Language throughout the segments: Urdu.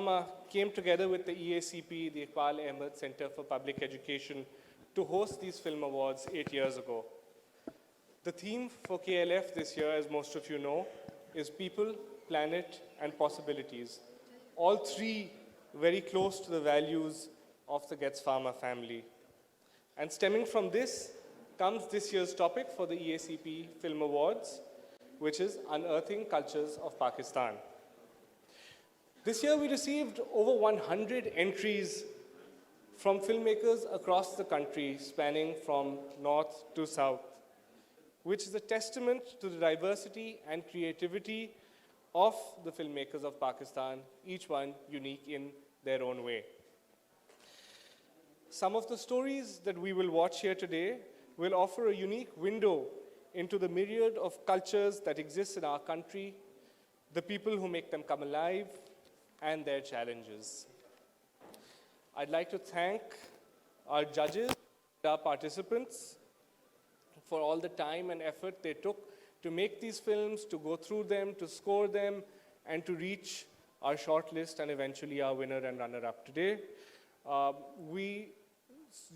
Pharma came together with the EACP, the Iqbal Ahmed Center for Public Education, to host these film awards 8 years ago. The theme for KLF this year, as most of you know, is People, Planet, and Possibilities. All three very close to the values of the Getz Pharma family. And stemming from this comes this year's topic for the EACP Film Awards, which is Unearthing Cultures of Pakistan. This year we received over 100 entries from filmmakers across the country, spanning from north to south, which is a testament to the diversity and creativity of the filmmakers of Pakistan, each one unique in their own way. Some of the stories that we will watch here today will offer a unique window into the myriad of cultures that exist in our country, the people who make them come alive, and their challenges. I'd like to thank our judges, our participants, for all the time and effort they took to make these films, to go through them, to score them, and to reach our shortlist and eventually our winner and runner-up today.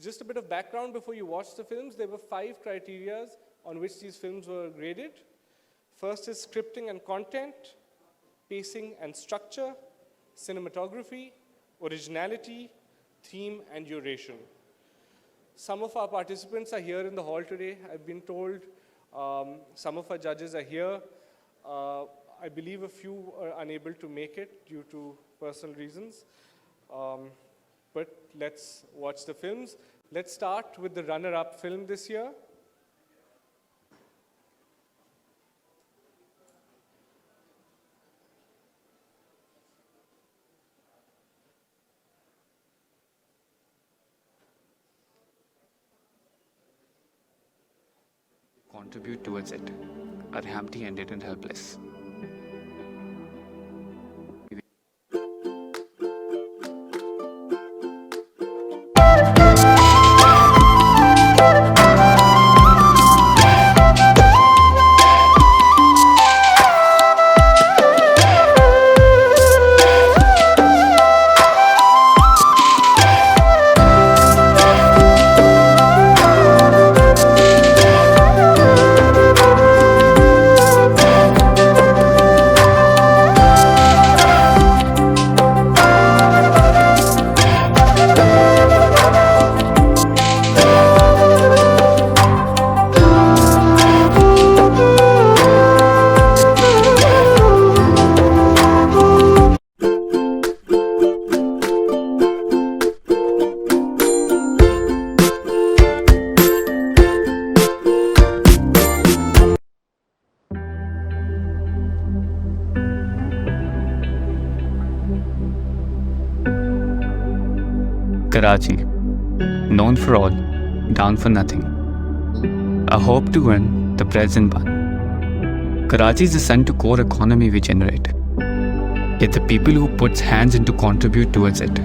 Just a bit of background before you watch the films. There were 5 criteria on which these films were graded. First is scripting and content, pacing and structure, cinematography, originality, theme, and duration. Some of our participants are here in the hall today, I've been told. Some of our judges are here. I believe a few are unable to make it due to personal reasons. But let's watch the films. Let's start with the runner-up film this year. Contribute towards it, are empty-handed and helpless. Karachi, known for all, down for nothing. A hope to win the present bun. Karachi is the center core economy we generate. Yet the people who put hands in to contribute towards it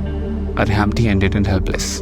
are empty-handed and helpless.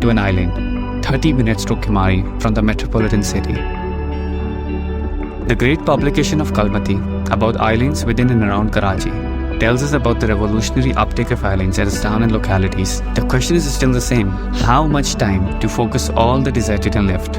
to an island, 30 minutes to Kimari from the metropolitan city. The great publication of Kalmati about islands within and around Karachi tells us about the revolutionary uptake of islands at its town and localities. The question is still the same: how much time to focus all that is at it and left?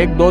1-2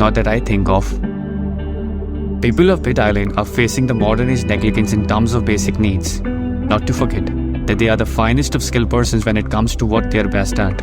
Not that I think of. People of Bit Island are facing the modern age negligence in terms of basic needs. Not to forget that they are the finest of skilled persons when it comes to what they are best at.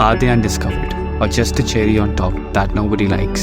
Are they undiscovered or just a cherry on top that nobody likes?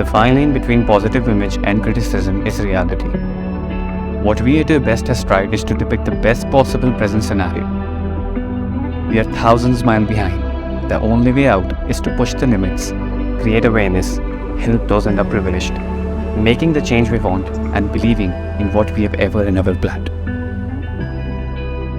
The fine line between positive image and criticism is reality. What we at our best has tried is to depict the best possible present scenario. We are thousands miles behind. The only way out is to push the limits, create awareness, help those underprivileged, making the change we want and believing in what we have ever and ever planned.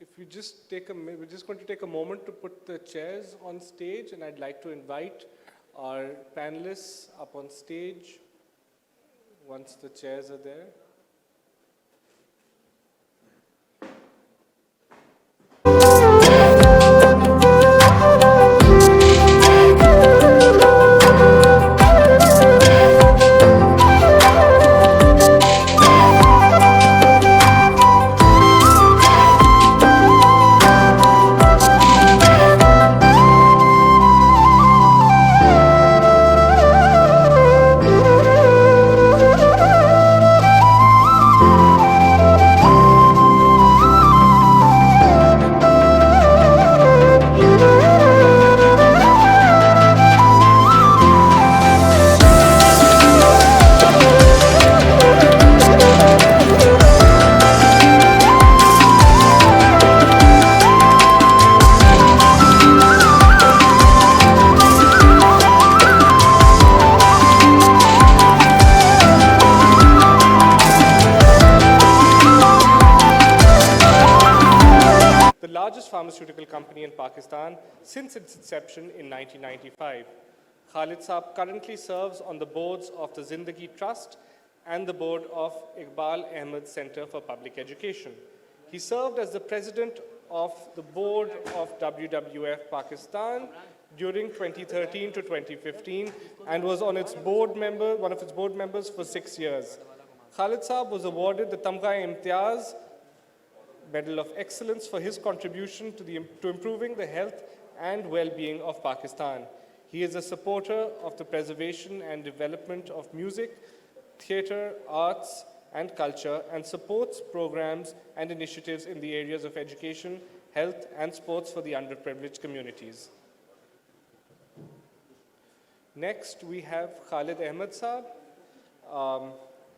If you just we're just going to take a moment to put the chairs on stage, and I'd like to invite our panelists up on stage once the chairs are there. largest pharmaceutical company in Pakistan since its inception in 1995. Khalid Saab currently serves on the boards of the Zindagi Trust and the board of Iqbal Ahmed Center for Public Education. He served as the president of the board of WWF Pakistan during 2013 to 2015 and was on its board member, one of its board members for 6 years. Khalid Saab was awarded the Tamgha-e-Imtiaz Medal of Excellence for his contribution to improving the health and well-being of Pakistan. He is a supporter of the preservation and development of music, theatre, arts, and culture, and supports programs and initiatives in the areas of education, health, and sports for the underprivileged communities. Next, we have Khalid Ahmed Saab.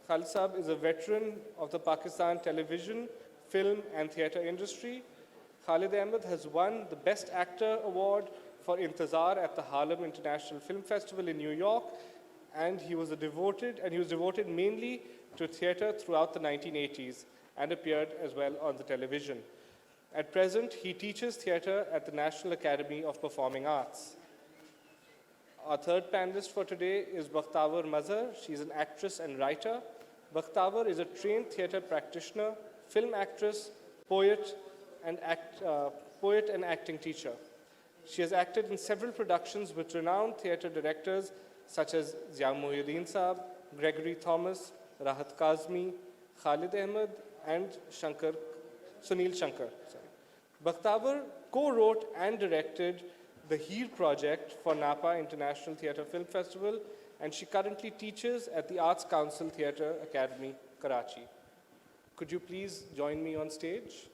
Khalid Saab is a veteran of the Pakistan television, film, and theatre industry. Khalid Ahmed has won the Best Actor Award for Intezar at the Harlem International Film Festival in New York, and he was devoted mainly to theatre throughout the 1980s and appeared as well on the television. At present, he teaches theatre at the National Academy of Performing Arts. Our third panelist for today is Bakhtawer Mazhar. She's an actress and writer. Bakhtawer is a trained theatre practitioner, film actress, poet, and acting teacher. She has acted in several productions with renowned theatre directors such as Zia Muhyiddin Saab, Gregory Thomas, Rahat Kazmi, Khalid Ahmed, and Sunil Shankar. Bakhtawer co-wrote and directed the Heer Project for Napa International Theatre Film Festival, and she currently teaches at the Arts Council Theatre Academy, Karachi. Could you please join me on stage?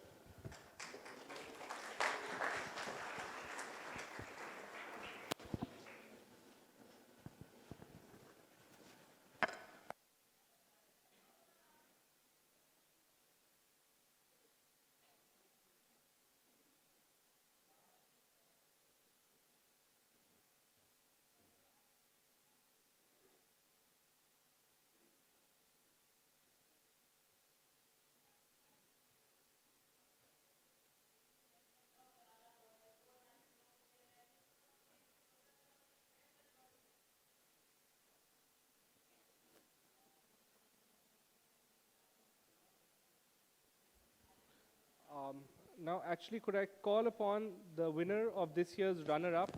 Now, actually, could I call upon the winner of this year's runner-up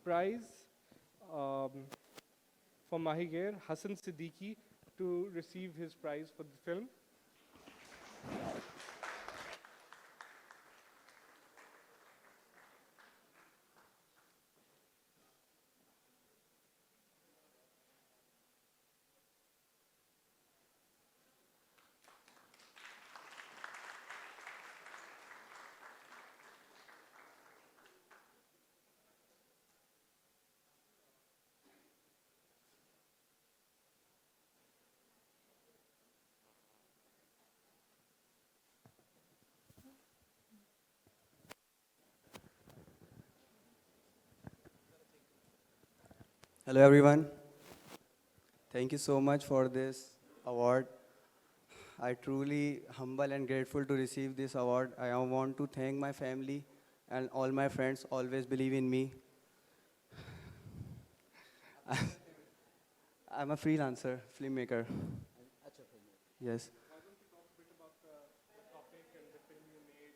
prize for Mahigir, Hassan Siddiqui, to receive his prize for the film? Hello everyone. Thank you so much for this award. I truly humble and grateful to receive this award. I want to thank my family and all my friends always believe in me. I'm a freelancer, filmmaker. Yes. Why don't you talk a bit about the topic and the film you made?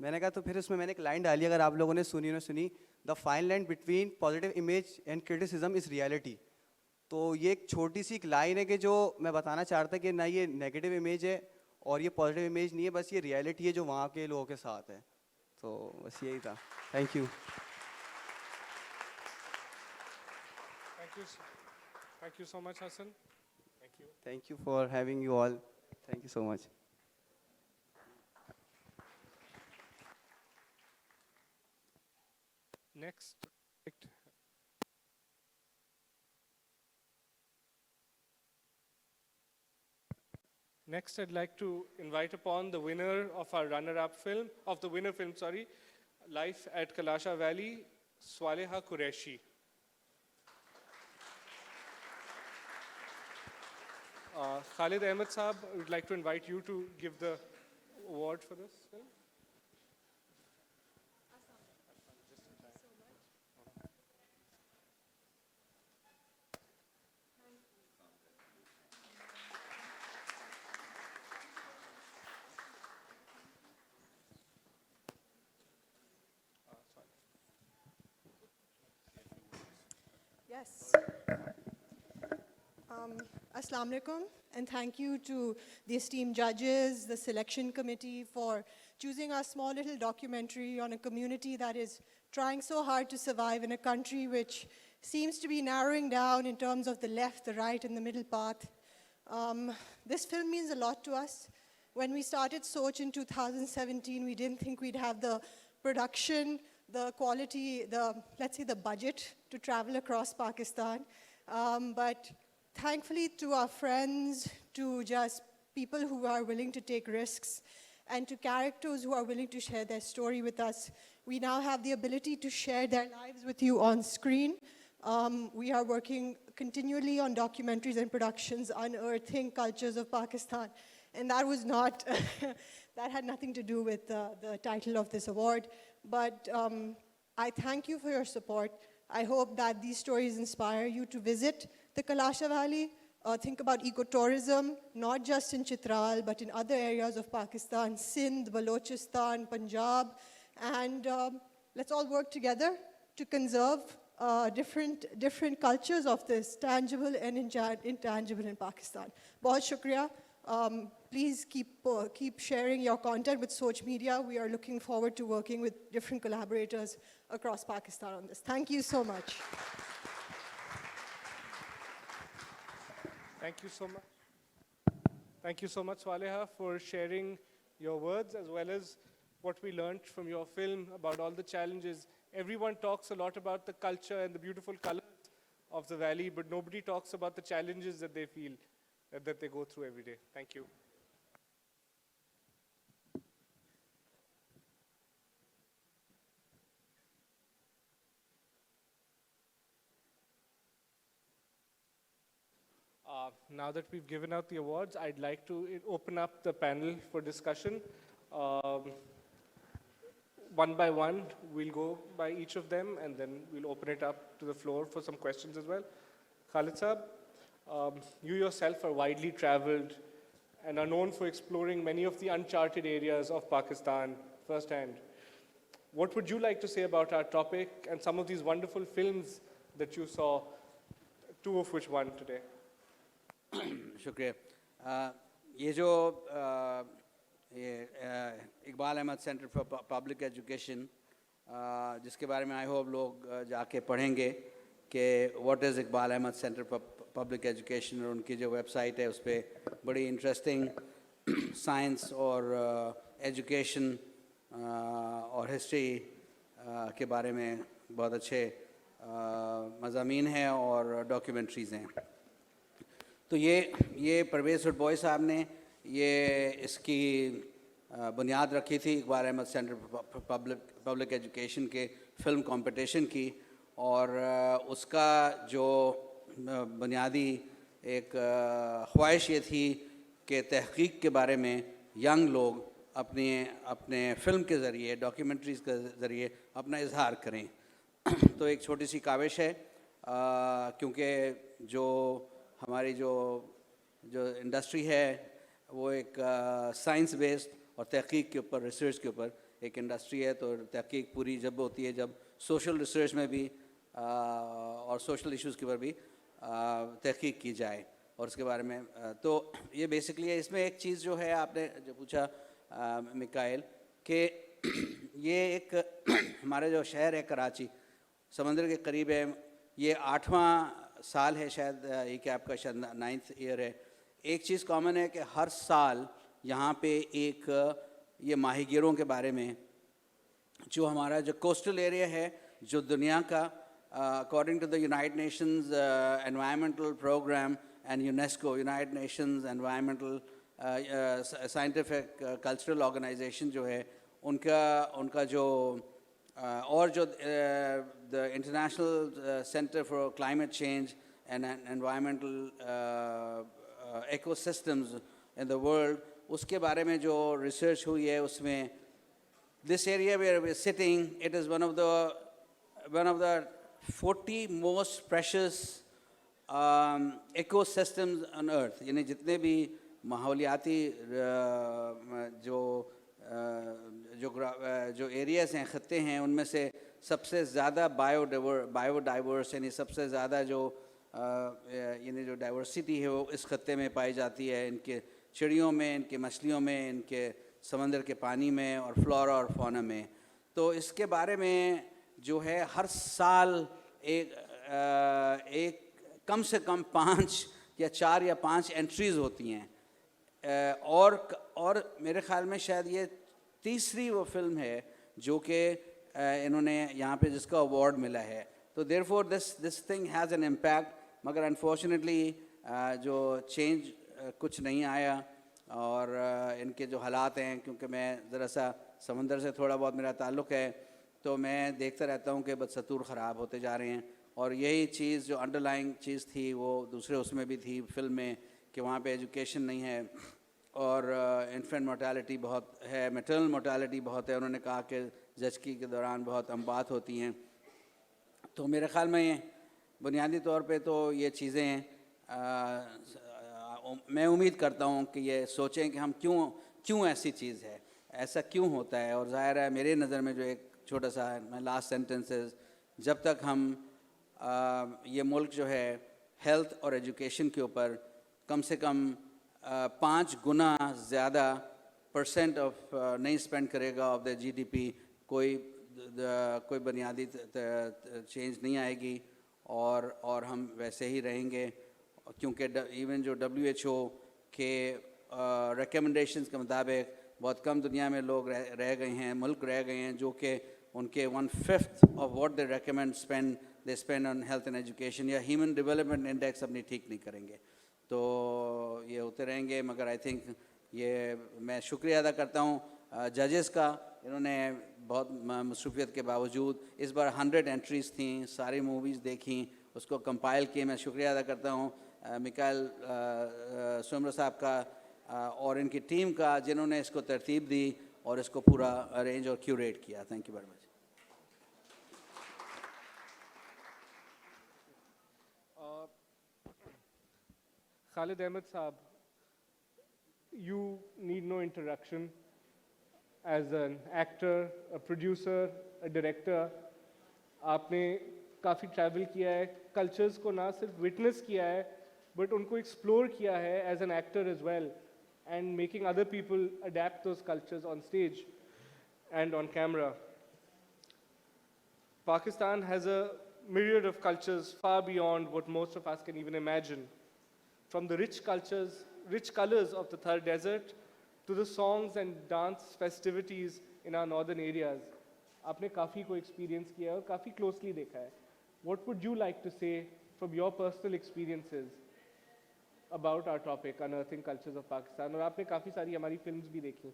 میں نے کہا تو پھر اس میں نے ایک لائن ڈالی, اگر آپ لوگوں نے سنی نہ سنی, the fine line between positive image and criticism is reality. تو یہ ایک چھوٹی سی ایک لائن ہے کہ جو میں بتانا چاہتا کہ نہ یہ نیگیٹو امیج ہے اور یہ پازیٹیو امیج نہیں ہے, بس یہ ریئلٹی ہے جو وہاں کے لوگوں کے ساتھ ہے. تو بس یہی تھا. Thank you. Thank you so much, Hassan. Thank you. Thank you for having you all. Thank you so much. Next. Next, I'd like to invite upon the winner of our runner-up film, of the winner film, Life at Kalasha Valley, Swaleha Qureshi. Khalid Ahmed Saab, I would like to invite you to give the award for this film. Yes. Assalamu alaikum, and thank you to the esteemed judges, the selection committee, for choosing our small little documentary on a community that is trying so hard to survive in a country which seems to be narrowing down in terms of the left, the right, and the middle path. This film means a lot to us. When we started Soch in 2017, we didn't think we'd have the production, the quality, let's say the budget to travel across Pakistan. But thankfully to our friends, to just people who are willing to take risks, and to characters who are willing to share their story with us, we now have the ability to share their lives with you on screen. We are working continually on documentaries and productions unearthing cultures of Pakistan. And that was not, that had nothing to do with the title of this award. But I thank you for your support. I hope that these stories inspire you to visit the Kalasha Valley, think about ecotourism, not just in Chitral, but in other areas of Pakistan, Sindh, Balochistan, Punjab, and let's all work together to conserve different cultures of this, tangible and intangible in Pakistan. Bahut shukriya. Please keep sharing your content with Soch Media. We are looking forward to working with different collaborators across Pakistan on this. Thank you so much. Thank you so much. Thank you so much, Swaleha, for sharing your words as well as what we learned from your film about all the challenges. Everyone talks a lot about the culture and the beautiful colors of the valley, but nobody talks about the challenges that they feel, that they go through every day. Thank you. Now that we've given out the awards, I'd like to open up the panel for discussion. One by one, we'll go by each of them, and then we'll open it up to the floor for some questions as well. Khalid Saab, you yourself are widely traveled and are known for exploring many of the uncharted areas of Pakistan firsthand. What would you like to say about our topic and some of these wonderful films that you saw, two of which won today? شکریہ. یہ جو Iqbal Ahmad centre for public education جس کے بارے میں آئی ہوپ لوگ جا کے پڑھیں گے کہ what is Iqbal Ahmad centre for public education, اور ان کی جو ویب سائٹ ہے اس پہ بڑی انٹرسٹنگ سائنس اور ایجوکیشن اور ہسٹری کے بارے میں بہت اچھے مضامین ہیں اور ڈاکیومنٹریز ہیں. تو یہ پرویز رٹبوئی صاحب نے اس کی بنیاد رکھی تھی Iqbal Ahmad centre public education کے فلم کمپٹیشن کی, اور اس کا جو بنیادی ایک خواہش یہ تھی کہ تحقیق کے بارے میں ینگ لوگ اپنے فلم کے ذریعے, ڈاکیومنٹریز کے ذریعے اپنا اظہار کریں. تو ایک چھوٹی سی کاوش ہے, کیونکہ جو ہماری جو انڈسٹری ہے وہ ایک سائنس بیسڈ اور تحقیق کے اوپر, ریسرچ کے اوپر ایک انڈسٹری ہے. تو تحقیق پوری جب ہوتی ہے جب سوشل ریسرچ میں بھی اور سوشل ایشوز کے اوپر بھی تحقیق کی جائے اور اس کے بارے میں. تو یہ بیسکلی ہے. اس میں ایک چیز جو ہے آپ نے جو پوچھا میکائل کہ یہ ایک ہمارے جو شہر ہے کراچی سمندر کے قریب ہے, یہ 8واں سال ہے شاید ای کیپ کا, شاید 9th ایئر ہے. ایک چیز کامن ہے کہ ہر سال یہاں پہ ایک یہ ماہی گیروں کے بارے میں جو ہمارا جو کوسٹل ایریا ہے جو دنیا کا according to the United Nations Environmental Programme and UNESCO, United Nations Environmental Scientific Cultural Organisation جو ہے ان کا جو اور جو the International Centre for Climate Change and Environmental ecosystems in the world, اس کے بارے میں جو ریسرچ ہوئی ہے اس میں this area where we're sitting, it is one of the 40 most precious ecosystems on earth. یعنی جتنے بھی ماحولیاتی جو ایریاز ہیں, خطے ہیں, ان میں سے سب سے زیادہ بایو ڈائیورس یعنی سب سے زیادہ جو یعنی جو ڈائیورسٹی ہے وہ اس خطے میں پائی جاتی ہے, ان کے چڑیوں میں, ان کے مچھلیوں میں, ان کے سمندر کے پانی میں اور فلورا اور فونا میں. تو اس کے بارے میں جو ہے ہر سال ایک کم سے کم 5 یا 4 یا 5 انٹریز ہوتی ہیں, اور میرے خیال میں شاید یہ تیسری وہ فلم ہے جو کہ انہوں نے یہاں پہ جس کا ایوارڈ ملا ہے. تو there for this thing has an impact, مگر انفارچونیٹلی جو چینج کچھ نہیں آیا. اور ان کے جو حالات ہیں, کیونکہ میں ذرا سا سمندر سے تھوڑا بہت میرا تعلق ہے, تو میں دیکھتا رہتا ہوں کہ بدستور خراب ہوتے جا رہے ہیں. اور یہی چیز جو انڈر لائنگ چیز تھی وہ دوسرے اس میں بھی تھی فلم میں, کہ وہاں پہ ایجوکیشن نہیں ہے اور انفینٹ مورٹیلٹی بہت ہے, میٹرنل مورٹیلٹی بہت ہے. انہوں نے کہا کہ زچگی کے دوران بہت اموات ہوتی ہیں. تو میرے خیال میں بنیادی طور پہ تو یہ چیزیں میں امید کرتا ہوں کہ یہ سوچیں کہ ہم کیوں ایسی چیز ہے, ایسا کیوں ہوتا ہے. اور ظاہر ہے میرے نظر میں جو ایک چھوٹا سا میں لاسٹ سینٹنسز, جب تک ہم یہ ملک جو ہے ہیلتھ اور ایجوکیشن کے اوپر کم سے کم 5 گنا زیادہ % آف نہیں اسپینڈ کرے گا آف دا GDP, کوئی بنیادی چینج نہیں آئے گی. اور ہم ویسے ہی رہیں گے, کیونکہ ایون جو WHO کے ریکمنڈیشنز کے مطابق بہت کم دنیا میں لوگ رہ گئے ہیں, ملک رہ گئے ہیں جو کہ ان کے 1/5 of what they recommend they spend on health and education, یا ہیومن ڈیولپمنٹ انڈیکس اپنی ٹھیک نہیں کریں گے. تو یہ ہوتے رہیں گے. مگر آئی تھنک یہ میں شکریہ ادا کرتا ہوں ججز کا, انہوں نے بہت مصروفیت کے باوجود اس بار 100 انٹریز تھیں, ساری موویز دیکھیں, اس کو کمپائل کیے. میں شکریہ ادا کرتا ہوں میکائل سومرو صاحب کا اور ان کی ٹیم کا, جنہوں نے اس کو ترتیب دی اور اس کو پورا ارینج اور کیوریٹ کیا. Thank you very much. Khalid Ahmed Saab, you need no introduction. As an actor, a producer, a director, آپ نے کافی ٹریول کیا ہے, کلچرز کو نہ صرف وٹنس کیا ہے بٹ ان کو ایکسپلور کیا ہے as an actor as well, and making other people adapt those cultures on stage and on camera. Pakistan has a myriad of cultures far beyond what most of us can even imagine. From the rich colors of the Thar Desert to the songs and dance festivities in our northern areas. آپ نے کافی کو ایکسپیرینس کیا ہے اور کافی کلوزلی دیکھا ہے. What would you like to say from your personal experiences about our topic, unearthing cultures of Pakistan? اور آپ نے کافی ساری ہماری فلمز بھی دیکھی.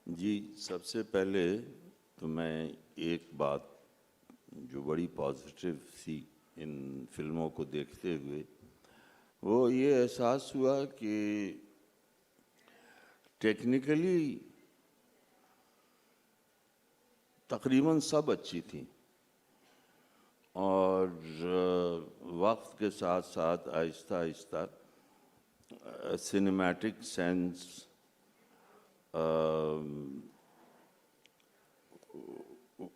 جی, سب سے پہلے تو میں ایک بات جو بڑی پازیٹیو سی ان فلموں کو دیکھتے ہوئے, وہ یہ احساس ہوا کہ ٹیکنیکلی تقریباً سب اچھی تھیں, اور وقت کے ساتھ ساتھ آہستہ آہستہ cinematic sense,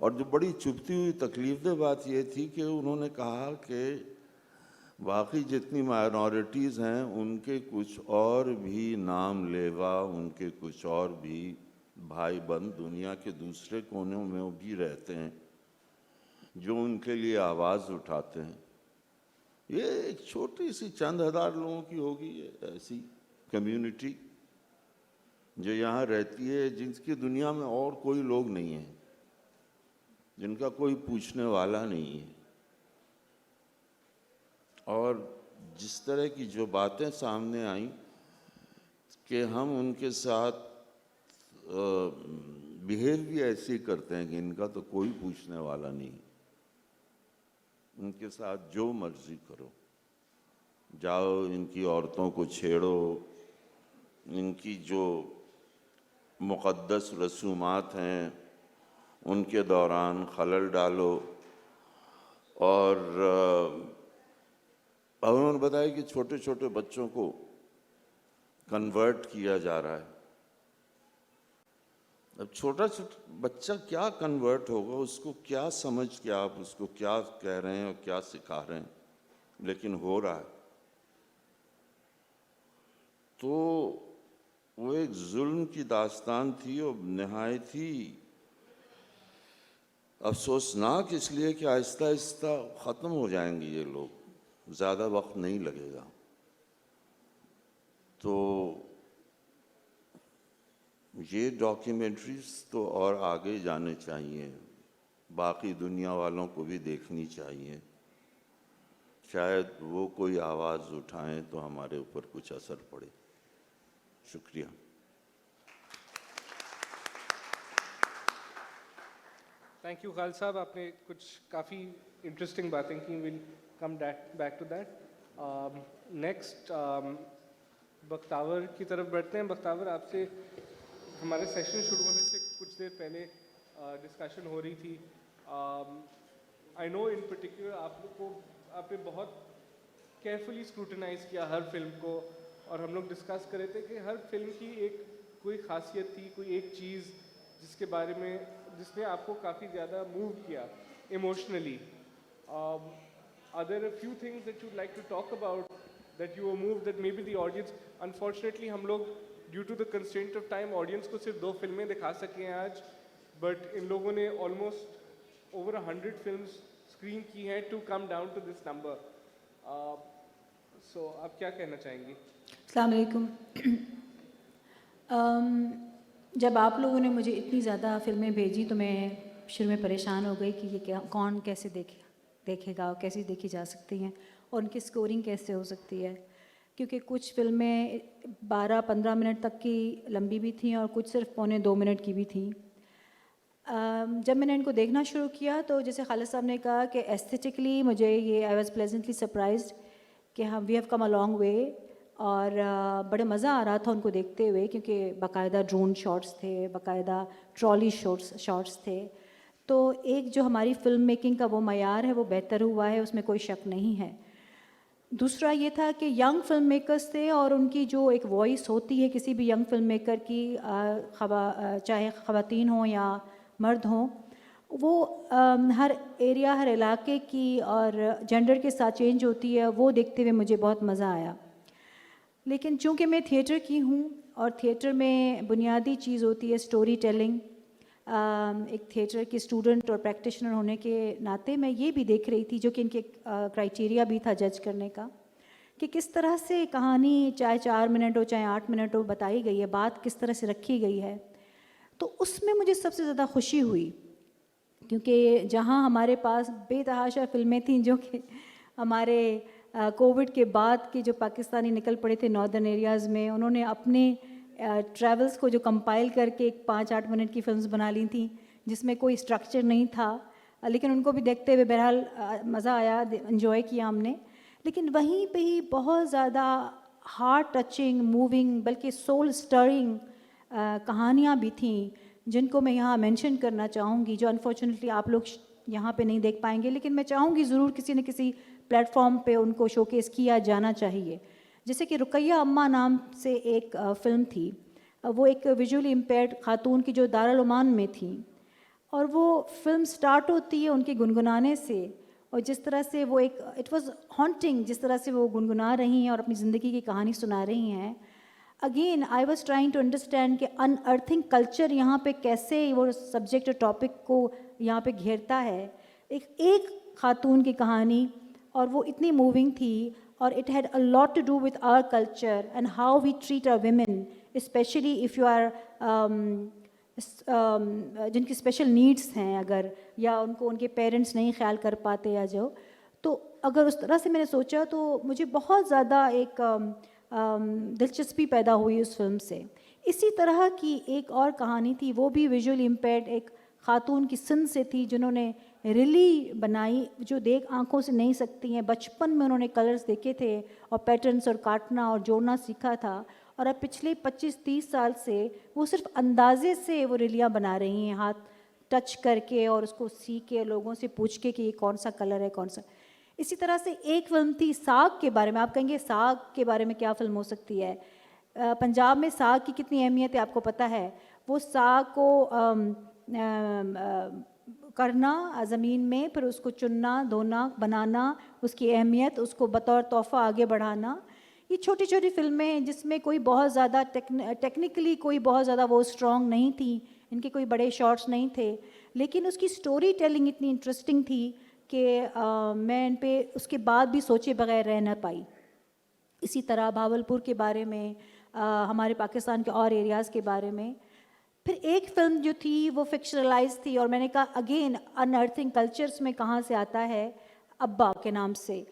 اور جو بڑی چبھتی ہوئی تکلیف دہ بات یہ تھی کہ انہوں نے کہا کہ باقی جتنی مائنورٹیز ہیں ان کے کچھ اور بھی نام لیوا، ان کے کچھ اور بھی بھائی بند دنیا کے دوسرے کونوں میں بھی رہتے ہیں جو ان کے لیے آواز اٹھاتے ہیں. یہ ایک چھوٹی سی چند ہزار لوگوں کی ہوگی ایسی کمیونٹی جو یہاں رہتی ہے، جن کی دنیا میں اور کوئی لوگ نہیں ہیں، جن کا کوئی پوچھنے والا نہیں ہے. اور جس طرح کی جو باتیں سامنے آئیں کہ ہم ان کے ساتھ بیہیو بھی ایسے کرتے ہیں کہ ان کا تو کوئی پوچھنے والا نہیں، ان کے ساتھ جو مرضی کرو، جاؤ ان کی عورتوں کو چھیڑو، ان کی جو مقدس رسومات ہیں ان کے دوران خلل ڈالو. اور انہوں نے بتایا کہ چھوٹے چھوٹے بچوں کو کنورٹ کیا جا رہا ہے. اب چھوٹا بچہ کیا کنورٹ ہوگا، اس کو کیا سمجھ کے آپ اس کو کیا کہہ رہے ہیں اور کیا سکھا رہے ہیں، لیکن ہو رہا ہے. تو وہ ایک ظلم کی داستان تھی اور نہایت ہی افسوسناک، اس لیے کہ آہستہ آہستہ ختم ہو جائیں گے یہ لوگ، زیادہ وقت نہیں لگے گا. تو یہ ڈاکیومنٹریز تو اور آگے جانے چاہیے، باقی دنیا والوں کو بھی دیکھنی چاہیے، شاید وہ کوئی آواز اٹھائیں تو ہمارے اوپر کچھ اثر پڑے. شکریہ. تھینک یو خالد صاحب، آپ نے کچھ کافی انٹرسٹنگ باتیں کی. Will come back to that. Next Bakhtawar کی طرف بڑھتے ہیں. بختاور، آپ سے ہمارے سیشن شروع ہونے سے کچھ دیر پہلے ڈسکشن ہو رہی تھی. آئی نو ان پرٹیکولر آپ نے بہت کیئرفلی اسکروٹنائز کیا ہر فلم کو، اور ہم لوگ ڈسکس کر رہے تھے کہ ہر فلم کی ایک کوئی خاصیت تھی، کوئی ایک چیز جس کے بارے میں جس نے آپ کو کافی زیادہ موو کیا emotionally. Are there a few things that you'd like to talk about that you were moved that maybe the audience, unfortunately ہم لوگ due to the constraint of time audience کو صرف 2 فلمیں دکھا سکے ہیں آج، but ان لوگوں نے almost over 100 films screen کی ہیں to come down to this number. So آپ کیا کہنا چاہیں گی؟ السلام علیکم. جب آپ لوگوں نے مجھے اتنی زیادہ فلمیں بھیجی تو میں شروع میں پریشان ہو گئی کہ یہ کون کیسے دیکھے گا، کیسے دیکھی جا سکتی ہیں اور ان کی سکورنگ کیسے ہو سکتی ہے، کیونکہ کچھ فلمیں 12-15 منٹ تک کی لمبی بھی تھیں اور کچھ صرف 1.25 منٹ کی بھی تھیں. جب میں نے ان کو دیکھنا شروع کیا تو جیسے خالد صاحب نے کہا کہ ایستھیٹکلی مجھے یہ آئی واز پلیزنٹلی سرپرائزڈ کہ ہم we have come a long way, اور بڑے مزہ آ رہا تھا ان کو دیکھتے ہوئے، کیونکہ باقاعدہ ڈرون شاٹس تھے، باقاعدہ ٹرالی شاٹس تھے. تو ایک جو ہماری فلم میکنگ کا وہ معیار ہے وہ بہتر ہوا ہے، اس میں کوئی شک نہیں ہے. دوسرا یہ تھا کہ ینگ فلم میکرز تھے اور ان کی جو ایک وائس ہوتی ہے کسی بھی ینگ فلم میکر کی، چاہے خواتین ہوں یا مرد ہوں، وہ ہر ایریا ہر علاقے کی اور جینڈر کے ساتھ چینج ہوتی ہے، وہ دیکھتے ہوئے مجھے بہت مزہ آیا. لیکن چونکہ میں تھیٹر کی ہوں اور تھیٹر میں بنیادی چیز ہوتی ہے اسٹوری ٹیلنگ، ایک تھیٹر کی اسٹوڈنٹ اور پریکٹیشنر ہونے کے ناطے میں یہ بھی دیکھ رہی تھی، جو کہ ان کے کرائٹیریا بھی تھا جج کرنے کا، کہ کس طرح سے کہانی چاہے 4 منٹ ہو چاہے 8 منٹ ہو بتائی گئی ہے، بات کس طرح سے رکھی گئی ہے. تو اس میں مجھے سب سے زیادہ خوشی ہوئی، کیونکہ جہاں ہمارے پاس بے تحاشا فلمیں تھیں جو کہ ہمارے کووڈ کے بعد کے جو پاکستانی نکل پڑے تھے ناردرن ایریاز میں، انہوں نے اپنے ٹریولز کو جو کمپائل کر کے 5-8 منٹ کی فلمز بنا لی تھیں جس میں کوئی اسٹرکچر نہیں تھا، لیکن ان کو بھی دیکھتے ہوئے بہرحال مزہ آیا، انجوائے کیا ہم نے. لیکن وہیں پہ ہی بہت زیادہ ہارٹ ٹچنگ، موونگ، بلکہ سول سٹرنگ کہانیاں بھی تھیں جن کو میں یہاں مینشن کرنا چاہوں گی، جو انفارچونیٹلی آپ لوگ یہاں پہ نہیں دیکھ پائیں گے، لیکن میں چاہوں گی ضرور کسی نہ کسی پلیٹ فارم پہ ان کو شوکیس کیا جانا چاہیے. جیسے کہ رقیہ اماں نام سے ایک فلم تھی، وہ ایک ویژولی امپیئرڈ خاتون کی جو دارالعمان میں تھیں، اور وہ فلم سٹارٹ ہوتی ہے ان کے گنگنانے سے, اور جس طرح سے وہ ایک اٹ واز ہانٹنگ, جس طرح سے وہ گنگنا رہی ہیں اور اپنی زندگی کی کہانی سنا رہی ہیں. Again I was trying to understand کہ ان ارتھنگ کلچر یہاں پہ کیسے وہ سبجیکٹ اور ٹاپک کو یہاں پہ گھیرتا ہے. ایک خاتون کی کہانی, اور وہ اتنی موونگ تھی, اور it had a lot to do with our culture and how we treat our women, especially if you are جن کی اسپیشل نیڈس ہیں اگر, یا ان کو ان کے پیرنٹس نہیں خیال کر پاتے یا جو, تو اگر اس طرح سے میں نے سوچا تو مجھے بہت زیادہ ایک دلچسپی پیدا ہوئی اس فلم سے. اسی طرح کی ایک اور کہانی تھی, وہ بھی ویژولی امپیرڈ ایک خاتون کی سندھ سے تھی, جنہوں نے ریلی بنائی, جو دیکھ آنکھوں سے نہیں سکتی ہیں. بچپن میں انہوں نے کلرز دیکھے تھے اور پیٹرنس اور کاٹنا اور جوڑنا سیکھا تھا, اور اب پچھلے 25-30 سال سے وہ صرف اندازے سے وہ ریلیاں بنا رہی ہیں, ہاتھ ٹچ کر کے اور اس کو سی کے لوگوں سے پوچھ کے کہ یہ کون سا کلر ہے کون سا. اسی طرح سے ایک فلم تھی ساگ کے بارے میں. آپ کہیں گے ساگ کے بارے میں کیا فلم ہو سکتی ہے؟ پنجاب میں ساگ کی کتنی اہمیت ہے آپ کو پتہ ہے. وہ ساگ کو کرنا زمین میں, پھر اس کو چننا, دھونا, بنانا, اس کی اہمیت, اس کو بطور تحفہ آگے بڑھانا. یہ چھوٹی چھوٹی فلمیں ہیں جس میں کوئی بہت زیادہ ٹیکنیکلی کوئی بہت زیادہ وہ اسٹرانگ نہیں تھیں, ان کے کوئی بڑے شارٹس نہیں تھے, لیکن اس کی سٹوری ٹیلنگ اتنی انٹرسٹنگ تھی کہ میں ان پہ اس کے بعد بھی سوچے بغیر رہ نہ پائی. اسی طرح بھاولپور کے بارے میں, ہمارے پاکستان کے اور ایریاز کے بارے میں. پھر ایک فلم جو تھی وہ فکشنلائز تھی, اور میں نے کہا اگین ان ارتھنگ کلچرس میں کہاں سے آتا ہے, ابا کے نام سے,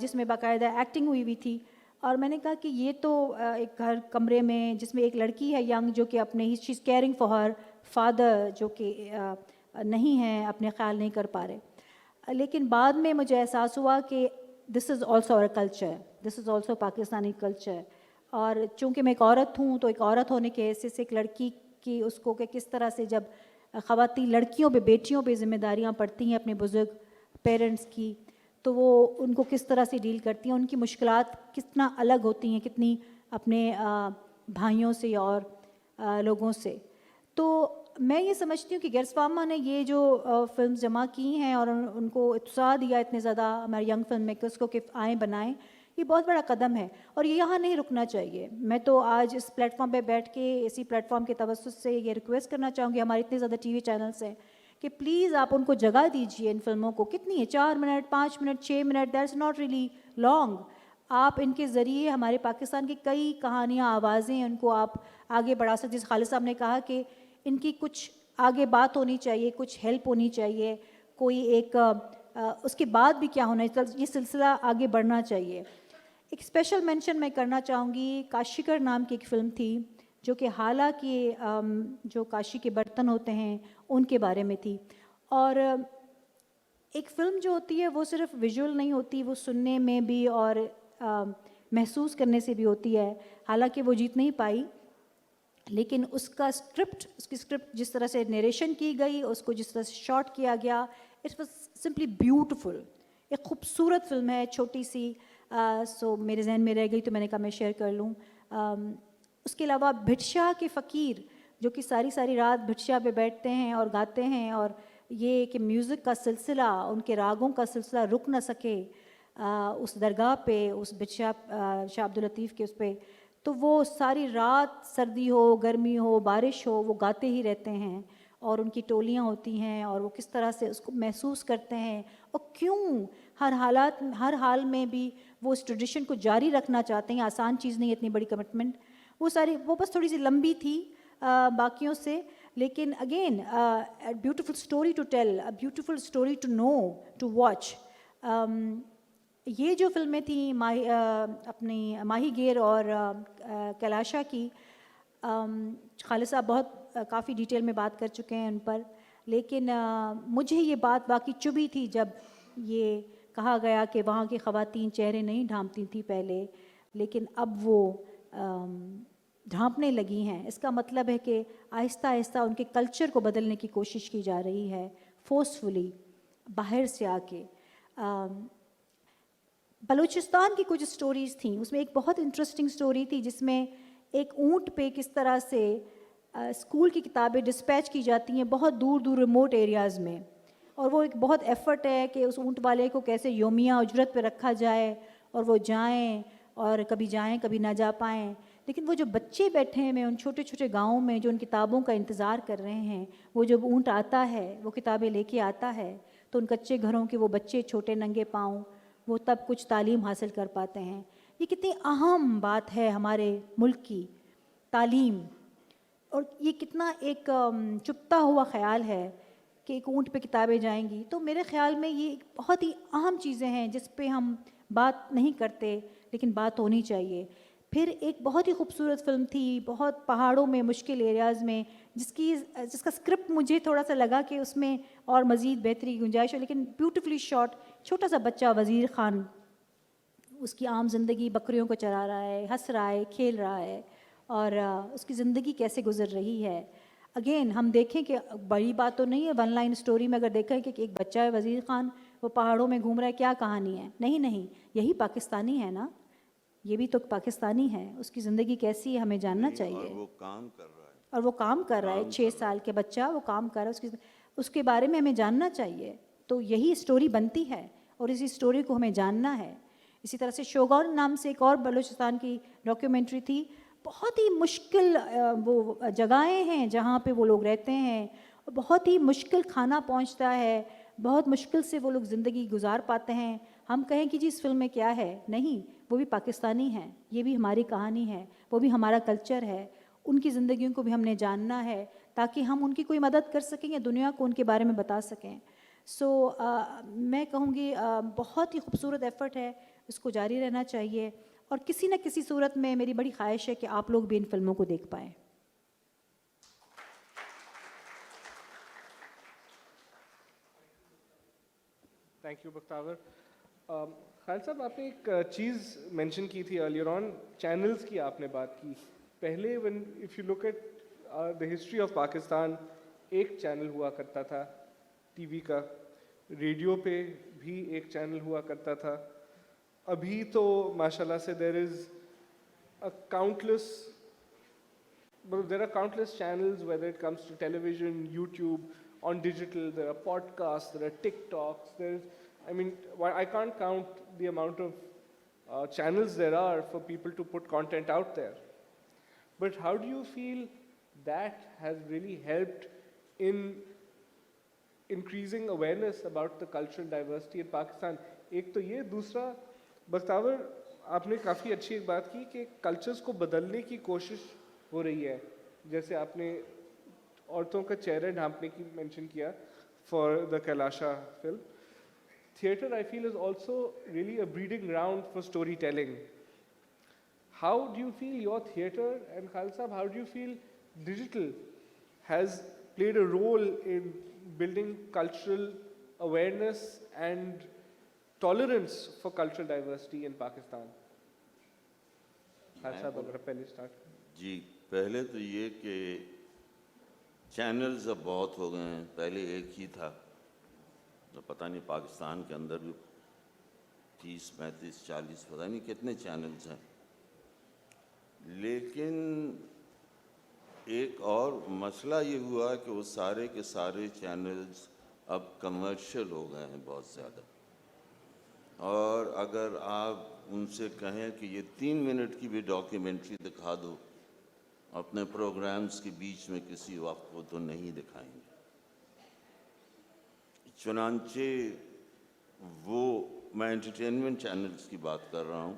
جس میں باقاعدہ ایکٹنگ ہوئی ہوئی تھی. اور میں نے کہا کہ یہ تو ایک گھر کمرے میں جس میں ایک لڑکی ہے ینگ, جو کہ اپنے شی از کیئرنگ فار ہر فادر, جو کہ نہیں ہے, اپنے خیال نہیں کر پا رہے. لیکن بعد میں مجھے احساس ہوا کہ دس از آلسو اور culture, this is also Pakistani culture. اور چونکہ میں ایک عورت ہوں تو ایک عورت ہونے کے حیثیت سے ایک لڑکی کی اس کو کہ کس طرح سے جب خواتین لڑکیوں پہ, بیٹیوں پہ ذمہ داریاں پڑتی ہیں اپنے بزرگ پیرنٹس کی, تو وہ ان کو کس طرح سے ڈیل کرتی ہیں, ان کی مشکلات کتنا الگ ہوتی ہیں, کتنی اپنے بھائیوں سے اور لوگوں سے. تو میں یہ سمجھتی ہوں کہ گیرسفاما نے یہ جو فلمز جمع کی ہیں اور ان کو اتساع دیا اتنے زیادہ ہمارے ینگ فلم میکرز کو کہ آئیں بنائیں, یہ بہت بڑا قدم ہے, اور یہ یہاں نہیں رکنا چاہیے. میں تو آج اس پلیٹ فارم پہ بیٹھ کے اسی پلیٹ فارم کے توسط سے یہ ریکویسٹ کرنا چاہوں گی, ہمارے اتنے زیادہ ٹی وی چینلز ہیں, کہ پلیز آپ ان کو جگہ دیجیے. ان فلموں کو کتنی ہے, 4 minute, 5 minute, 6 minute, that's not really long. آپ ان کے ذریعے ہمارے پاکستان کی کئی کہانیاں, آوازیں, ان کو آپ آگے بڑھا سکتے. جس خالد صاحب نے کہا کہ ان کی کچھ آگے بات ہونی چاہیے, کچھ ہیلپ ہونی چاہیے, کوئی ایک اس کے بعد بھی کیا ہونا ہے, یہ سلسلہ آگے بڑھنا چاہیے. ایک اسپیشل مینشن میں کرنا چاہوں گی, کاشیکر نام کی ایک فلم تھی جو کہ حالہ کے جو کاشی کے برتن ہوتے ہیں ان کے بارے میں تھی. اور ایک فلم جو ہوتی ہے وہ صرف ویژول نہیں ہوتی, وہ سننے میں بھی اور محسوس کرنے سے بھی ہوتی ہے. حالانکہ وہ جیت نہیں پائی, لیکن اس کی اسکرپٹ جس طرح سے نیریشن کی گئی, اس کو جس طرح سے شاٹ کیا گیا, اٹ واز سمپلی بیوٹیفل. ایک خوبصورت فلم ہے, چھوٹی سی, سو میرے ذہن میں رہ گئی تو میں نے کہا میں شیئر کر لوں. اس کے علاوہ بھٹشاہ کے فقیر جو کہ ساری رات بھٹشاہ پہ بیٹھتے ہیں اور گاتے ہیں, اور یہ کہ میوزک کا سلسلہ, ان کے راگوں کا سلسلہ رک نہ سکے اس درگاہ پہ, اس بھٹشاہ شاہ عبداللطیف کے اس پہ, تو وہ ساری رات سردی ہو, گرمی ہو, بارش ہو, وہ گاتے ہی رہتے ہیں. اور ان کی ٹولیاں ہوتی ہیں اور وہ کس طرح سے اس کو محسوس کرتے ہیں, اور کیوں ہر حال میں بھی وہ اس ٹریڈیشن کو جاری رکھنا چاہتے ہیں. آسان چیز نہیں, اتنی بڑی کمٹمنٹ. وہ بس تھوڑی سی لمبی تھی باقیوں سے, لیکن again beautiful story to tell, beautiful story to know, to watch. یہ جو فلمیں تھیں اپنی ماہی گیر اور کیلاشا کی, خالد صاحب بہت کافی ڈیٹیل میں بات کر چکے ہیں ان پر, لیکن مجھے یہ بات باقی چبھی تھی جب یہ کہا گیا کہ وہاں کی خواتین چہرے نہیں ڈھانپتی تھیں پہلے, لیکن اب وہ ڈھانپنے لگی ہیں. اس کا مطلب ہے کہ آہستہ آہستہ ان کے کلچر کو بدلنے کی کوشش کی جا رہی ہے, فورسفلی باہر سے آ کے. بلوچستان کی کچھ سٹوریز تھیں, اس میں ایک بہت انٹرسٹنگ سٹوری تھی جس میں ایک اونٹ پہ کس طرح سے اسکول کی کتابیں ڈسپیچ کی جاتی ہیں بہت دور دور ریموٹ ایریاز میں، اور وہ ایک بہت ایفرٹ ہے کہ اس اونٹ والے کو کیسے یومیہ اجرت پہ رکھا جائے اور وہ جائیں، اور کبھی جائیں کبھی نہ جا پائیں. لیکن وہ جو بچے بیٹھے ہیں ان چھوٹے چھوٹے گاؤں میں جو ان کتابوں کا انتظار کر رہے ہیں، وہ جب اونٹ آتا ہے وہ کتابیں لے کے آتا ہے تو ان کچے گھروں کے وہ بچے چھوٹے ننگے پاؤں وہ تب کچھ تعلیم حاصل کر پاتے ہیں. یہ کتنی اہم بات ہے ہمارے ملک کی تعلیم، اور یہ کتنا ایک چپتا ہوا خیال ہے کہ ایک اونٹ پہ کتابیں جائیں گی. تو میرے خیال میں یہ بہت ہی اہم چیزیں ہیں جس پہ ہم بات نہیں کرتے لیکن بات ہونی چاہیے. پھر ایک بہت ہی خوبصورت فلم تھی بہت پہاڑوں میں مشکل ایریاز میں، جس کا اسکرپٹ مجھے تھوڑا سا لگا کہ اس میں اور مزید بہتری کی گنجائش ہے، لیکن بیوٹیفلی شاٹ. چھوٹا سا بچہ وزیر خان، اس کی عام زندگی بکریوں کو چرا رہا ہے، ہنس رہا ہے، کھیل رہا ہے، اور اس کی زندگی کیسے گزر رہی ہے. اگین ہم دیکھیں کہ بڑی بات تو نہیں ہے، ون لائن اسٹوری میں اگر دیکھیں کہ ایک بچہ ہے وزیر خان وہ پہاڑوں میں گھوم رہا ہے، کیا کہانی ہے؟ نہیں، یہی پاکستانی ہے نا، یہ بھی تو پاکستانی ہے. اس کی زندگی کیسی ہے ہمیں جاننا چاہیے. اور وہ کام کر رہا ہے، اور وہ کام کر رہا ہے، 6 سال کے بچہ وہ کام کر رہا ہے، اس کے بارے میں ہمیں جاننا چاہیے. تو یہی اسٹوری بنتی ہے اور اسی اسٹوری کو ہمیں جاننا ہے. اسی طرح سے شوگون نام سے ایک اور بلوچستان کی ڈاکیومنٹری تھی. بہت ہی مشکل وہ جگہیں ہیں جہاں پہ وہ لوگ رہتے ہیں، بہت ہی مشکل کھانا پہنچتا ہے، بہت مشکل سے وہ لوگ زندگی گزار پاتے ہیں. ہم کہیں کہ جی اس فلم میں کیا ہے؟ نہیں، وہ بھی پاکستانی ہیں، یہ بھی ہماری کہانی ہے، وہ بھی ہمارا کلچر ہے. ان کی زندگیوں کو بھی ہم نے جاننا ہے تاکہ ہم ان کی کوئی مدد کر سکیں یا دنیا کو ان کے بارے میں بتا سکیں. سو میں کہوں گی بہت ہی خوبصورت ایفرٹ ہے، اس کو جاری رہنا چاہیے، اور کسی نہ کسی صورت میں میری بڑی خواہش ہے کہ آپ لوگ بھی ان فلموں کو دیکھ پائیں. تھینک یو بختاور. خالد صاحب آپ نے ایک چیز مینشن کی تھی ارلیئر آن، چینلز کی آپ نے بات کی. پہلے if you look at the history of Pakistan, ایک چینل ہوا کرتا تھا ٹی وی کا، ریڈیو پہ بھی ایک چینل ہوا کرتا تھا. ابھی تو ماشاء اللہ سے there are countless channels, whether it comes to television, YouTube, on digital, there are podcasts, there are TikToks, I can't count the amount of channels there are for people to put content out there. But how do you feel that has really helped in increasing awareness about the cultural diversity in Pakistan? ایک تو یہ، دوسرا بختاور آپ نے کافی اچھی ایک بات کی کہ کلچرز کو بدلنے کی کوشش ہو رہی ہے. جیسے آپ نے عورتوں کا چہرہ ڈھانپنے کی مینشن کیا for the Kalasha film. Theatre I feel is also really a breeding ground for storytelling. How do you feel your theatre and Khalid sahab how do you feel digital has played a role in building cultural awareness and tolerance for cultural diversity in Pakistan? صاحب اگر پہلے اسٹارٹ. جی، پہلے تو یہ کہ چینلز اب بہت ہو گئے ہیں. پہلے ایک ہی تھا، تو پتہ نہیں پاکستان کے اندر بھی 30 35 40 پتہ نہیں کتنے چینلز ہیں. لیکن ایک اور مسئلہ یہ ہوا کہ وہ سارے کے سارے چینلز اب کمرشل ہو گئے ہیں بہت زیادہ. اور اگر آپ ان سے کہیں کہ یہ 3 منٹ کی بھی ڈاکیومنٹری دکھا دو اپنے پروگرامز کے بیچ میں کسی وقت، وہ تو نہیں دکھائیں گے. چنانچہ وہ میں انٹرٹینمنٹ چینلز کی بات کر رہا ہوں،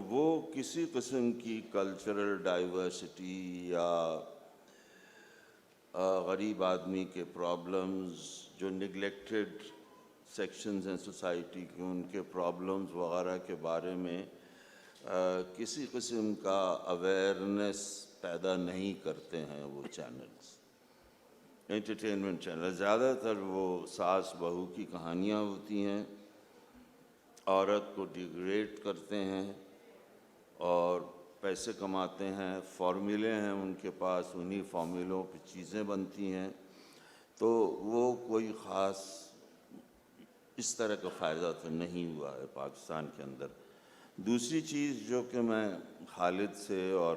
وہ کسی قسم کی کلچرل ڈائیورسٹی یا غریب آدمی کے پرابلمز، جو نگلیکٹڈ سیکشنز ہیں سوسائٹی کے، ان کے پرابلمز وغیرہ کے بارے میں کسی قسم کا اویئرنیس پیدا نہیں کرتے ہیں وہ چینلز. انٹرٹینمنٹ چینل زیادہ تر وہ ساس بہو کی کہانیاں ہوتی ہیں، عورت کو ڈیگریڈ کرتے ہیں اور پیسے کماتے ہیں. فارمولے ہیں ان کے پاس، انہی فارمولوں پہ چیزیں بنتی ہیں. تو وہ کوئی خاص اس طرح کا فائدہ تو نہیں ہوا ہے پاکستان کے اندر. دوسری چیز جو کہ میں خالد سے اور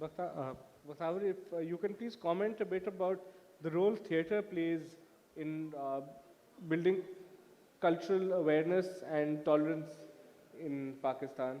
Bakhtavar, if you can please comment a bit about the role theatre plays in building cultural awareness and tolerance in Pakistan,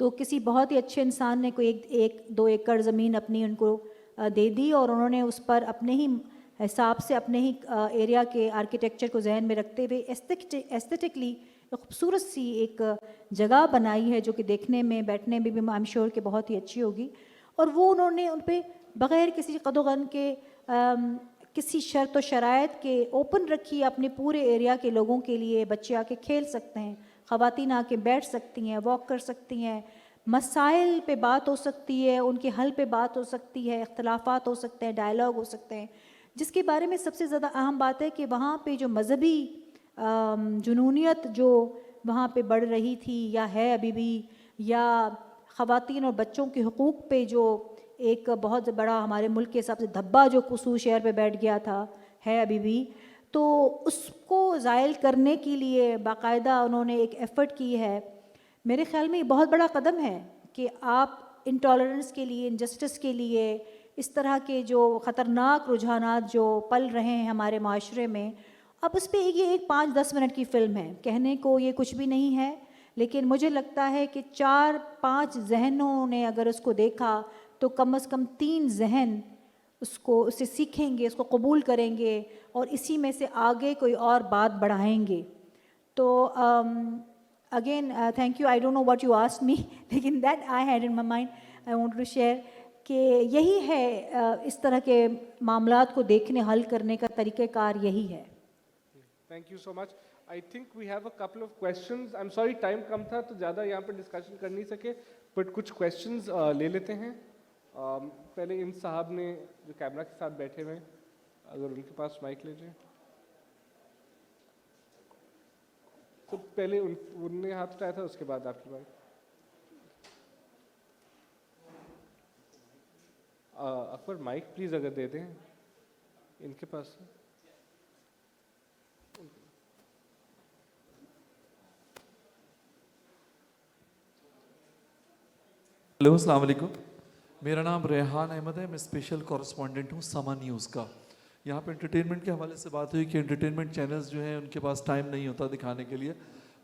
تو کسی بہت ہی اچھے انسان نے کوئی ایک 2 ایکڑ زمین اپنی ان کو دے دی اور انہوں نے اس پر اپنے ہی حساب سے اپنے ہی ایریا کے آرکیٹیکچر کو ذہن میں رکھتے ہوئے ایستھیٹکلی خوبصورت سی ایک جگہ بنائی ہے جو کہ دیکھنے میں بیٹھنے میں بھی آئی ایم شیور کہ بہت ہی اچھی ہوگی. اور وہ انہوں نے ان پہ بغیر کسی قد و غن کے کسی شرط و شرائط کے اوپن رکھی اپنے پورے ایریا کے لوگوں کے لیے. بچے آ کے کھیل سکتے ہیں, خواتین آ کے بیٹھ سکتی ہیں, واک کر سکتی ہیں, مسائل پہ بات ہو سکتی ہے, ان کے حل پہ بات ہو سکتی ہے, اختلافات ہو سکتے ہیں, ڈائلاگ ہو سکتے ہیں. جس کے بارے میں سب سے زیادہ اہم بات ہے کہ وہاں پہ جو مذہبی جنونیت جو وہاں پہ بڑھ رہی تھی یا ہے ابھی بھی, یا خواتین اور بچوں کے حقوق پہ جو ایک بہت بڑا ہمارے ملک کے حساب سے دھبا جو قصور شہر پہ بیٹھ گیا تھا ہے ابھی بھی, تو اس کو زائل کرنے کے لیے باقاعدہ انہوں نے ایک ایفرٹ کی ہے. میرے خیال میں یہ بہت بڑا قدم ہے کہ آپ انٹالرنس کے لیے, انجسٹس کے لیے, اس طرح کے جو خطرناک رجحانات جو پل رہے ہیں ہمارے معاشرے میں, اب اس پہ یہ ایک 5-10 منٹ کی فلم ہے, کہنے کو یہ کچھ بھی نہیں ہے, لیکن مجھے لگتا ہے کہ 4-5 ذہنوں نے اگر اس کو دیکھا تو کم از کم 3 ذہن اسے سیکھیں گے, اس کو قبول کریں گے اور اسی میں سے آگے کوئی اور بات بڑھائیں گے. تو again thank you. I don't know what you asked me, لیکن that I had in my mind, I want to share کہ یہی ہے اس طرح کے معاملات کو دیکھنے, حل کرنے کا طریقہ کار یہی ہے. Thank you so much. I think we have a couple of questions. I'm sorry time کم تھا تو زیادہ یہاں پر ڈسکشن کر نہیں سکے, بٹ کچھ questions لے لیتے ہیں. پہلے ان صاحب نے جو کیمرہ کے ساتھ بیٹھے ہوئے, اگر ان کے پاس مائک لے جائیں. تو پہلے ان نے ہاتھ اٹھایا تھا, اس کے بعد آپ کی بات. اکبر مائک پلیز اگر دے دیں ان کے پاس. ہیلو السلام علیکم, میرا نام ریحان احمد ہے, میں اسپیشل کورسپونڈنٹ ہوں سما نیوز کا. یہاں پہ انٹرٹینمنٹ کے حوالے سے بات ہوئی کہ انٹرٹینمنٹ چینلز جو ہیں ان کے پاس ٹائم نہیں ہوتا دکھانے کے لیے,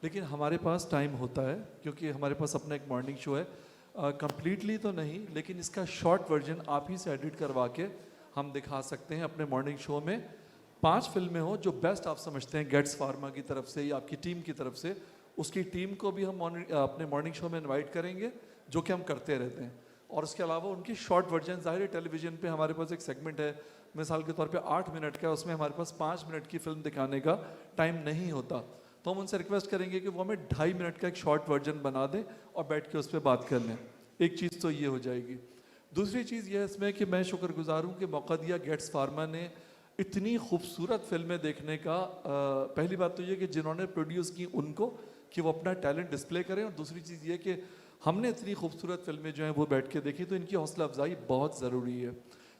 لیکن ہمارے پاس ٹائم ہوتا ہے کیونکہ ہمارے پاس اپنا ایک مارننگ شو ہے. کمپلیٹلی تو نہیں, لیکن اس کا شارٹ ورژن آپ ہی سے ایڈٹ کروا کے ہم دکھا سکتے ہیں اپنے مارننگ شو میں. 5 فلمیں ہوں جو بیسٹ آپ سمجھتے ہیں گیٹس فارما کی طرف سے یا آپ کی ٹیم کی طرف سے, اس کی ٹیم کو بھی ہم اپنے مارننگ شو میں انوائٹ کریں گے, جو کہ ہم کرتے رہتے ہیں. اور اس کے علاوہ ان کی شارٹ ورژن, ظاہر ہے ٹیلی ویژن پہ ہمارے پاس ایک سیگمنٹ ہے مثال کے طور پہ 8 منٹ کا, اس میں ہمارے پاس 5 منٹ کی فلم دکھانے کا ٹائم نہیں ہوتا, تو ہم ان سے ریکویسٹ کریں گے کہ وہ ہمیں 2.5 منٹ کا ایک شارٹ ورژن بنا دیں اور بیٹھ کے اس پہ بات کر لیں. ایک چیز تو یہ ہو جائے گی. دوسری چیز یہ ہے اس میں کہ میں شکر گزار ہوں کہ موقع دیا گیٹس فارما نے اتنی خوبصورت فلمیں دیکھنے کا. پہلی بات تو یہ کہ جنہوں نے پروڈیوس کی ان کو کہ وہ اپنا ٹیلنٹ ڈسپلے کریں, اور دوسری چیز یہ کہ ہم نے اتنی خوبصورت فلمیں جو ہیں وہ بیٹھ کے دیکھی, تو ان کی حوصلہ افزائی بہت ضروری ہے.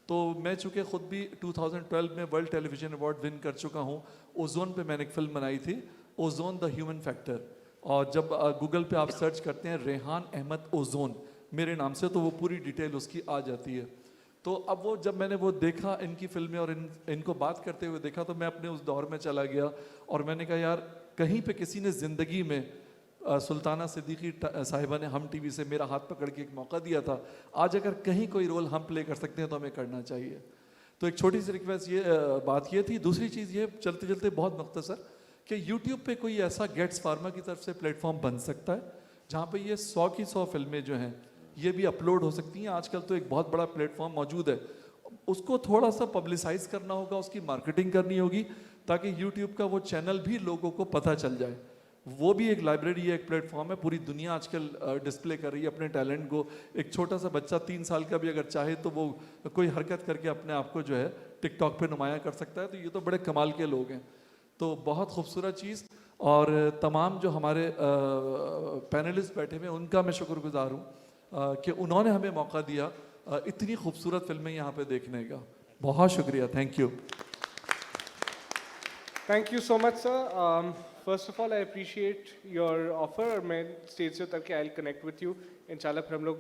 تو میں چونکہ خود بھی 2012 میں ورلڈ ٹیلی ویژن ایوارڈ ون کر چکا ہوں. اوزون پہ میں نے ایک فلم بنائی تھی, اوزون دا ہیومن فیکٹر, اور جب گوگل پہ آپ سرچ کرتے ہیں ریحان احمد اوزون میرے نام سے, تو وہ پوری ڈیٹیل اس کی آ جاتی ہے. تو اب وہ جب میں نے وہ دیکھا ان کی فلمیں اور ان کو بات کرتے ہوئے دیکھا, تو میں اپنے اس دور میں چلا گیا اور میں نے کہا یار کہیں پہ کسی نے زندگی میں سلطانہ صدیقی صاحبہ نے ہم ٹی وی سے میرا ہاتھ پکڑ کے ایک موقع دیا تھا, آج اگر کہیں کوئی رول ہم پلے کر سکتے ہیں تو ہمیں کرنا چاہیے. تو ایک چھوٹی سی ریکویسٹ بات یہ تھی. دوسری چیز یہ چلتے چلتے بہت مختصر کہ یوٹیوب پہ کوئی ایسا گیٹس فارما کی طرف سے پلیٹ فارم بن سکتا ہے جہاں پہ یہ 100 کی 100 فلمیں جو ہیں یہ بھی اپلوڈ ہو سکتی ہیں. آج کل تو ایک بہت بڑا پلیٹ فارم موجود ہے, اس کو تھوڑا سا پبلسائز کرنا ہوگا, اس کی مارکیٹنگ کرنی ہوگی تاکہ یوٹیوب کا وہ چینل بھی لوگوں کو پتہ چل جائے. وہ بھی ایک لائبریری ہے, ایک پلیٹ فارم ہے, پوری دنیا آج کل ڈسپلے کر رہی ہے اپنے ٹیلنٹ کو. ایک چھوٹا سا بچہ 3 سال کا بھی اگر چاہے تو وہ کوئی حرکت کر کے اپنے آپ کو جو ہے ٹک ٹاک پہ نمایاں کر سکتا ہے. تو یہ تو بڑے کمال کے لوگ ہیں. تو بہت خوبصورت چیز, اور تمام جو ہمارے پینلسٹ بیٹھے ہوئے ان کا میں شکر گزار ہوں کہ انہوں نے ہمیں موقع دیا اتنی خوبصورت فلمیں یہاں پہ دیکھنے کا. بہت شکریہ. Thank you. Thank you so much, sir. First of all, I appreciate your offer. اور میں اسٹیج سے اتر کے I'll connect with you. انشاءاللہ پھر ہم لوگ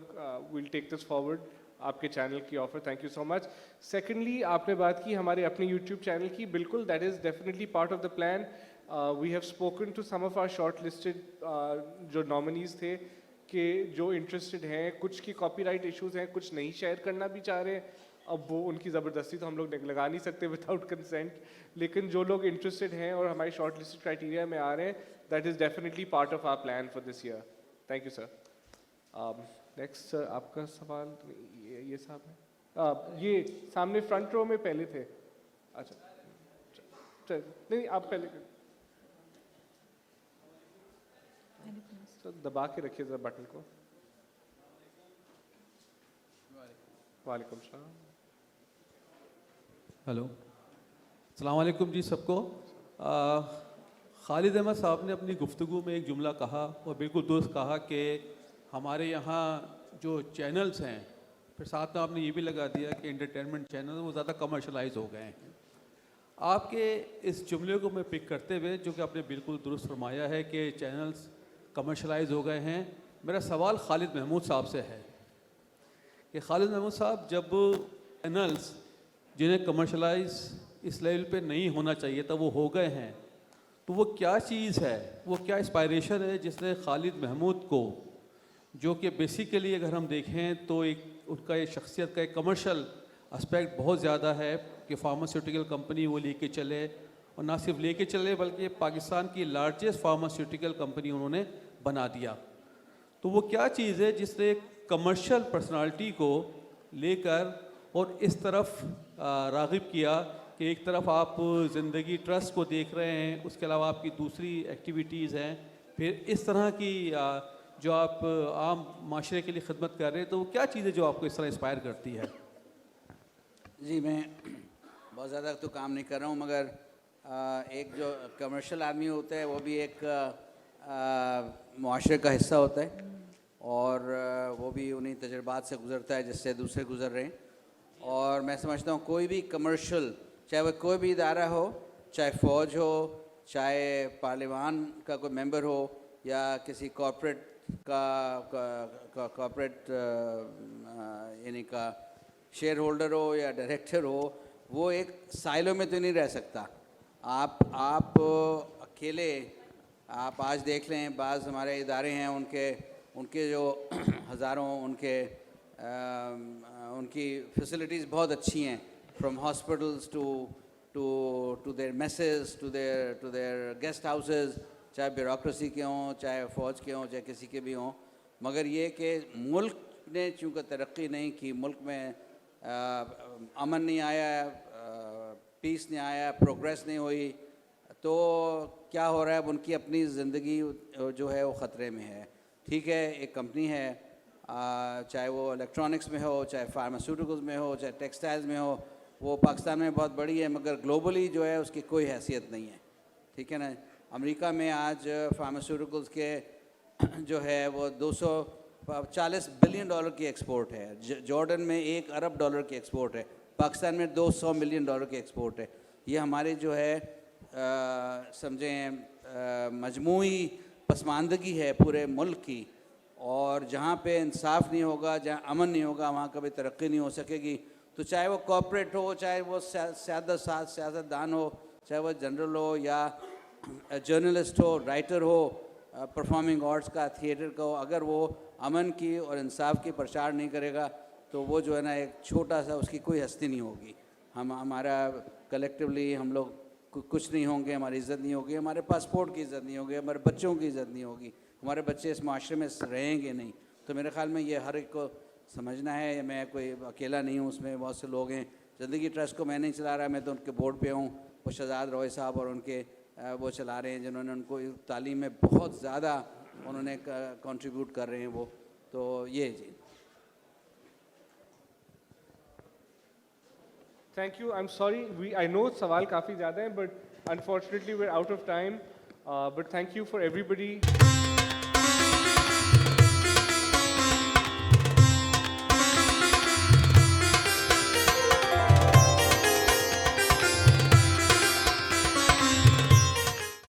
we'll take this forward. آپ کے چینل کی offer, thank you so much. Secondly آپ نے بات کی ہمارے اپنے یوٹیوب چینل کی, بالکل that is definitely part of the plan. We have spoken to some of our shortlisted جو نامنیز تھے کہ جو انٹرسٹڈ ہیں, کچھ کی کاپی رائٹ ایشوز ہیں, کچھ نہیں شیئر کرنا بھی چاہ رہے ہیں. اب وہ ان کی زبردستی تو ہم لوگ لگا نہیں سکتے وداؤٹ کنسینٹ, لیکن جو لوگ انٹرسٹڈ ہیں اور ہماری شارٹ لسٹ کرائٹیریا میں آ رہے ہیں, that is definitely part of our plan for this year. Thank you sir. Next sir, آپ کا سوال یہ صاحب ہے, یہ سامنے فرنٹ رو میں پہلے تھے. اچھا نہیں آپ پہلے دبا کے رکھیے ذرا بٹن کو. وعلیکم السلام. ہلو, السلام علیکم جی سب کو. خالد احمد صاحب نے اپنی گفتگو میں ایک جملہ کہا اور بالکل درست کہا کہ ہمارے یہاں جو چینلز ہیں, پھر ساتھ میں آپ نے یہ بھی لگا دیا کہ انٹرٹینمنٹ چینل وہ زیادہ کمرشلائز ہو گئے ہیں. آپ کے اس جملے کو میں پک کرتے ہوئے, جو کہ آپ نے بالکل درست فرمایا ہے کہ چینلز کمرشلائز ہو گئے ہیں, میرا سوال خالد محمود صاحب سے ہے کہ خالد محمود صاحب, جب چینلز جنہیں کمرشلائز اس لیول پہ نہیں ہونا چاہیے تھا وہ ہو گئے ہیں, تو وہ کیا چیز ہے, وہ کیا اسپائریشن ہے جس نے خالد محمود کو, جو کہ بیسیکلی اگر ہم دیکھیں تو ایک ان کا ایک شخصیت کا ایک کمرشل اسپیکٹ بہت زیادہ ہے کہ فارماسیوٹیکل کمپنی وہ لے کے چلے, اور نہ صرف لے کے چلے بلکہ پاکستان کی لارجسٹ فارماسیوٹیکل کمپنی انہوں نے بنا دیا. تو وہ کیا چیز ہے جس نے کمرشل پرسنالٹی کو لے کر اور اس طرف راغب کیا کہ ایک طرف آپ زندگی ٹرسٹ کو دیکھ رہے ہیں, اس کے علاوہ آپ کی دوسری ایکٹیویٹیز ہیں, پھر اس طرح کی جو آپ عام معاشرے کے لیے خدمت کر رہے ہیں, تو وہ کیا چیز ہے جو آپ کو اس طرح انسپائر کرتی ہے؟ جی میں بہت زیادہ تو کام نہیں کر رہا ہوں, مگر ایک جو کمرشل آدمی ہوتا ہے وہ بھی ایک معاشرے کا حصہ ہوتا ہے, اور وہ بھی انہیں تجربات سے گزرتا ہے جس سے دوسرے گزر رہے ہیں. اور میں سمجھتا ہوں کوئی بھی کمرشل, چاہے وہ کوئی بھی ادارہ ہو, چاہے فوج ہو, چاہے پارلیمان کا کوئی ممبر ہو, یا کسی کارپوریٹ کارپوریٹ یعنی کا شیئر ہولڈر ہو یا ڈائریکٹر ہو, وہ ایک سائلوں میں تو نہیں رہ سکتا. آپ اکیلے, آپ آج دیکھ لیں بعض ہمارے ادارے ہیں ان کے جو ہزاروں ان کی فیسلٹیز بہت اچھی ہیں, from hospitals to their messes to their guest houses, چاہے بیوروکریسی کے ہوں, چاہے فوج کے ہوں, چاہے کسی کے بھی ہوں. مگر یہ کہ ملک نے چونکہ ترقی نہیں کی, ملک میں امن نہیں آیا, پیس نہیں آیا, پروگریس نہیں ہوئی, تو کیا ہو رہا ہے, اب ان کی اپنی زندگی جو ہے وہ خطرے میں ہے. ٹھیک ہے, ایک کمپنی ہے, چاہے وہ الیکٹرانکس میں ہو, چاہے فارماسیوٹیکلز میں ہو, چاہے ٹیکسٹائلز میں ہو, وہ پاکستان میں بہت بڑی ہے, مگر گلوبلی جو ہے اس کی کوئی حیثیت نہیں ہے. ٹھیک ہے نا. امریکہ میں آج فارماسیوٹیکلز کے جو ہے وہ $240 بلین کی ایکسپورٹ ہے, جارڈن میں $1 ارب کی ایکسپورٹ ہے, پاکستان میں $200 ملین کی ایکسپورٹ ہے. یہ ہماری جو ہے سمجھیں مجموعی پسماندگی ہے پورے ملک کی, اور جہاں پہ انصاف نہیں ہوگا, جہاں امن نہیں ہوگا, وہاں کبھی ترقی نہیں ہو سکے گی. تو چاہے وہ کارپوریٹ ہو, چاہے وہ سیاست دان ہو, چاہے وہ جنرل ہو یا جرنلسٹ ہو, رائٹر ہو, پرفارمنگ آرٹس کا, تھیٹر کا ہو, اگر وہ امن کی اور انصاف کی پرچار نہیں کرے گا تو وہ جو ہے نا ایک چھوٹا سا, اس کی کوئی ہستی نہیں ہوگی. ہمارا کلیکٹیولی ہم لوگ کچھ نہیں ہوں گے, ہماری عزت نہیں ہوگی, ہمارے پاسپورٹ کی عزت نہیں ہوگی, ہمارے بچوں کی عزت نہیں ہوگی, ہمارے بچے اس معاشرے میں رہیں گے نہیں. تو میرے خیال میں یہ ہر ایک کو سمجھنا ہے. میں کوئی اکیلا نہیں ہوں, اس میں بہت سے لوگ ہیں. زندگی ٹرسٹ کو میں نہیں چلا رہا, میں تو ان کے بورڈ پہ ہوں. وہ شہزاد روئے صاحب اور ان کے وہ چلا رہے ہیں, جنہوں نے ان کو تعلیم میں بہت زیادہ انہوں نے کنٹریبیوٹ کر رہے ہیں وہ. تو یہ جی. Thank you. I'm sorry. I know سوال کافی زیادہ ہیں, but unfortunately we're out of time. But thank you for everybody.